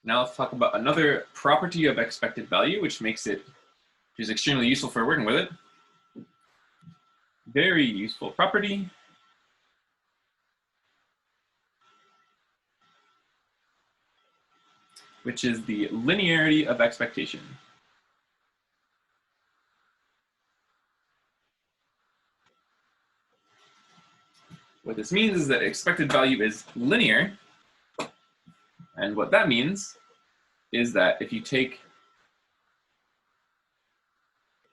Now let's talk about another property of expected value, which is extremely useful for working with it. Very useful property. Which is the linearity of expectation. What this means is that expected value is linear. And what that means is that if you take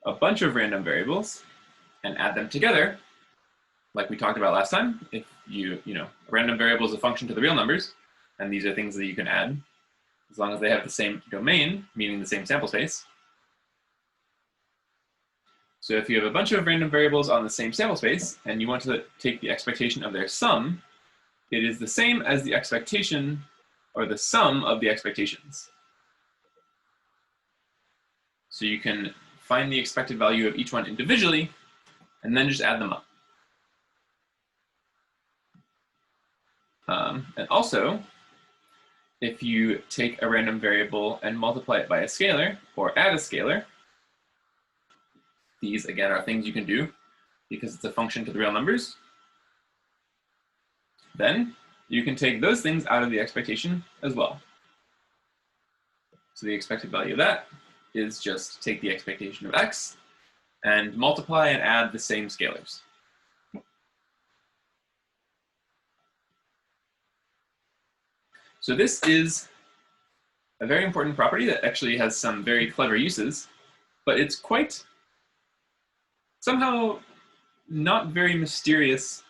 a bunch of random variables and add them together, like we talked about last time, if a random variable is a function to the real numbers, and these are things that you can add, as long as they have the same domain, meaning the same sample space. So if you have a bunch of random variables on the same sample space, and you want to take the expectation of their sum, it is the same as the expectation, or the sum of the expectations. So you can find the expected value of each one individually, and then just add them up. And also, if you take a random variable and multiply it by a scalar, or add a scalar, these, again, are things you can do because it's a function to the real numbers, then you can take those things out of the expectation as well. So the expected value of that is just take the expectation of x and multiply and add the same scalars. So this is a very important property that actually has some very clever uses, but it's quite somehow not very mysterious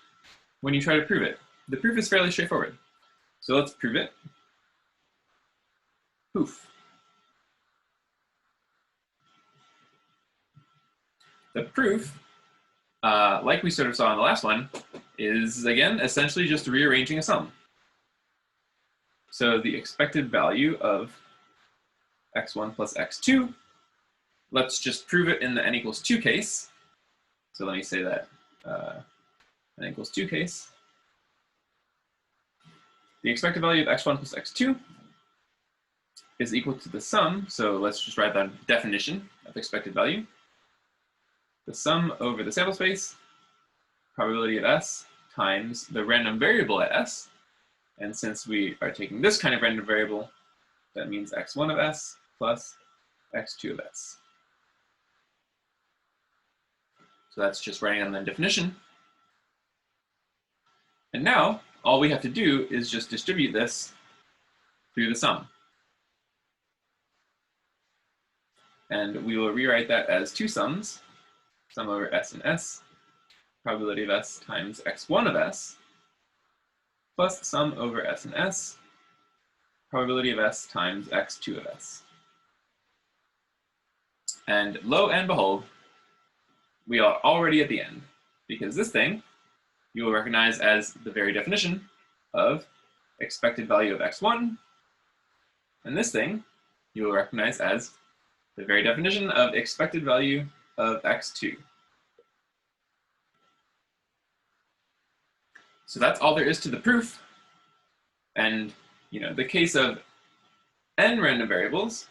when you try to prove it. The proof is fairly straightforward. So let's prove it. Poof. The proof, like we sort of saw in the last one, is, again, essentially just rearranging a sum. So the expected value of x1 plus x2, let's just prove it in the n equals 2 case. So let me say that n equals 2 case. The expected value of x1 plus x2 is equal to the sum, so let's just write that definition of expected value. The sum over the sample space, probability of s, times the random variable at s. And since we are taking this kind of random variable, that means x1 of s plus x2 of s. So that's just writing on the definition. And now, all we have to do is just distribute this through the sum. And we will rewrite that as two sums, sum over s and s, probability of s times x1 of s, plus sum over s and s, probability of s times x2 of s. And lo and behold, we are already at the end, because this thing you will recognize as the very definition of expected value of x1, and this thing you will recognize as the very definition of expected value of x2. So that's all there is to the proof. And the case of n random variables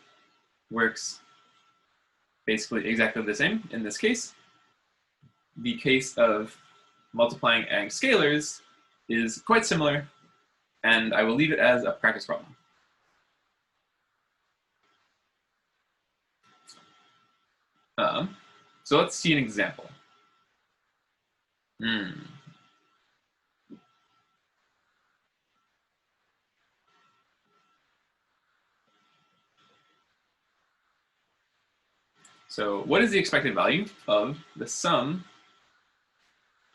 works basically exactly the same in this case. The case of multiplying and scalars is quite similar, and I will leave it as a practice problem. So let's see an example. So what is the expected value of the sum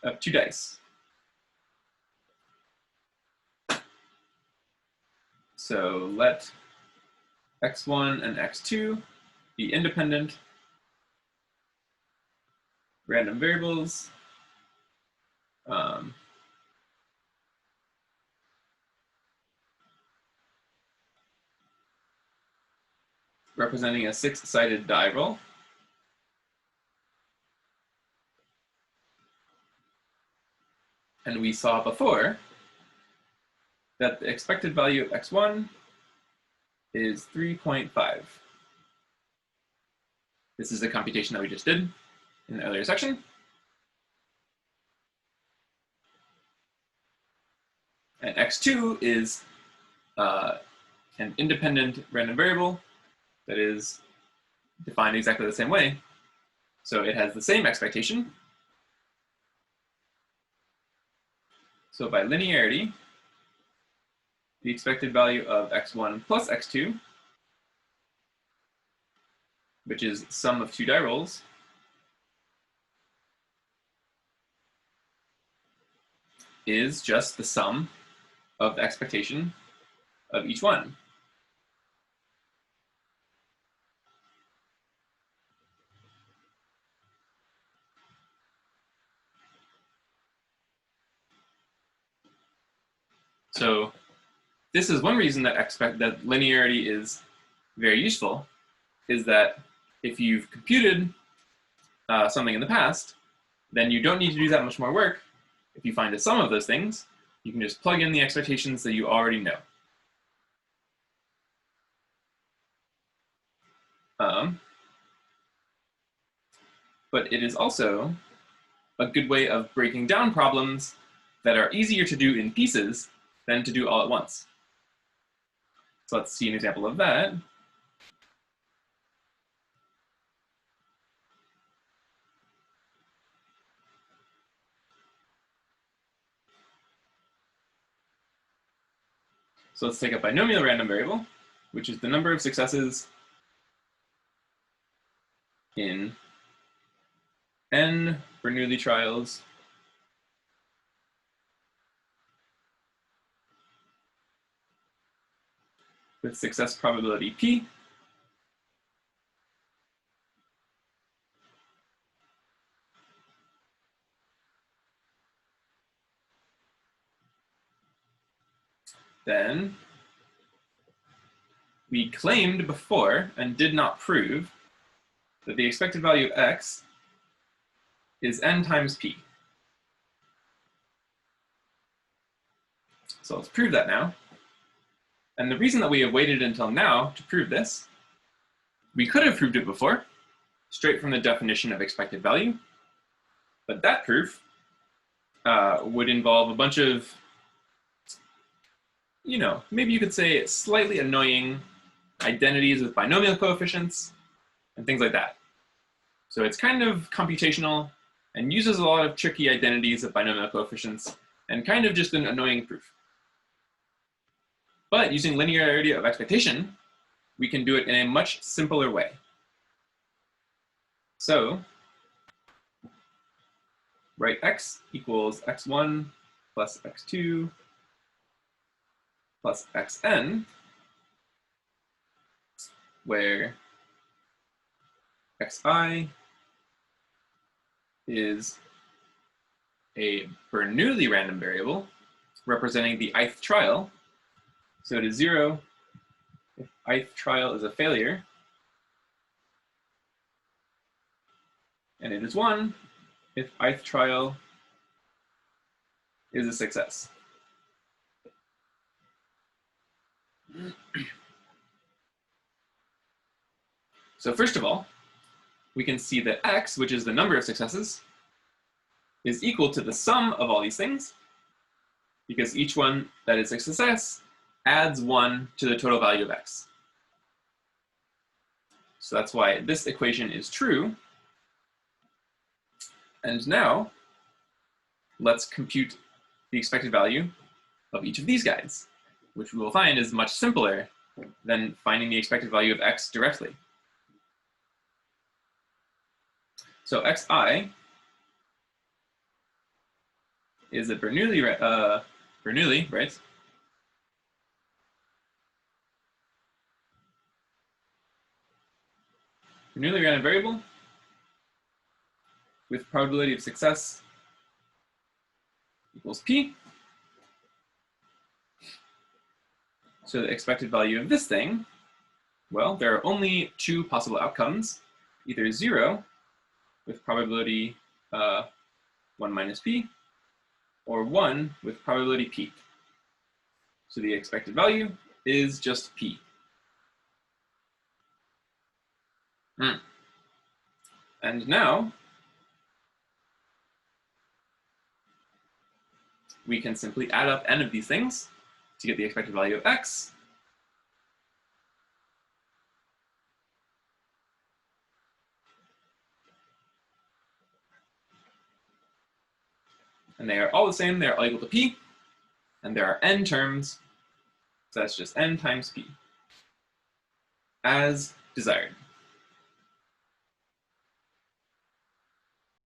of two dice? So let x1 and x2 be independent random variables. Representing a six-sided die roll. And we saw before that the expected value of x1 is 3.5. This is the computation that we just did in the earlier section. And x2 is an independent random variable that is defined exactly the same way. So it has the same expectation. So by linearity, the expected value of x1 plus x2, which is sum of two die rolls, is just the sum of the expectation of each one. So this is one reason that linearity is very useful, is that if you've computed something in the past, then you don't need to do that much more work. If you find a sum of those things, you can just plug in the expectations that you already know. But it is also a good way of breaking down problems that are easier to do in pieces than to do all at once. So let's see an example of that. So let's take a binomial random variable, which is the number of successes in n Bernoulli trials with success probability p. Then we claimed before and did not prove that the expected value of x is n times p. So let's prove that now. And the reason that we have waited until now to prove this, we could have proved it before, straight from the definition of expected value, but that proof would involve a bunch of, maybe you could say slightly annoying identities with binomial coefficients and things like that. So it's kind of computational and uses a lot of tricky identities of binomial coefficients and kind of just an annoying proof. But using linearity of expectation, we can do it in a much simpler way. So write x equals x1 plus x2 plus xn, where xi is a Bernoulli random variable representing the ith trial. So it is 0 if ith trial is a failure, and it is 1 if ith trial is a success. So first of all, we can see that x, which is the number of successes, is equal to the sum of all these things, because each one that is a success adds 1 to the total value of x. So that's why this equation is true. And now, let's compute the expected value of each of these guys, which we will find is much simpler than finding the expected value of x directly. So xi is a Bernoulli, right? Bernoulli random variable with probability of success equals p. So the expected value of this thing, well, there are only two possible outcomes, either 0 with probability 1 minus p, or 1 with probability p. So the expected value is just p. And now we can simply add up n of these things to get the expected value of x. And they are all the same. They are all equal to p. And there are n terms. So that's just n times p, as desired.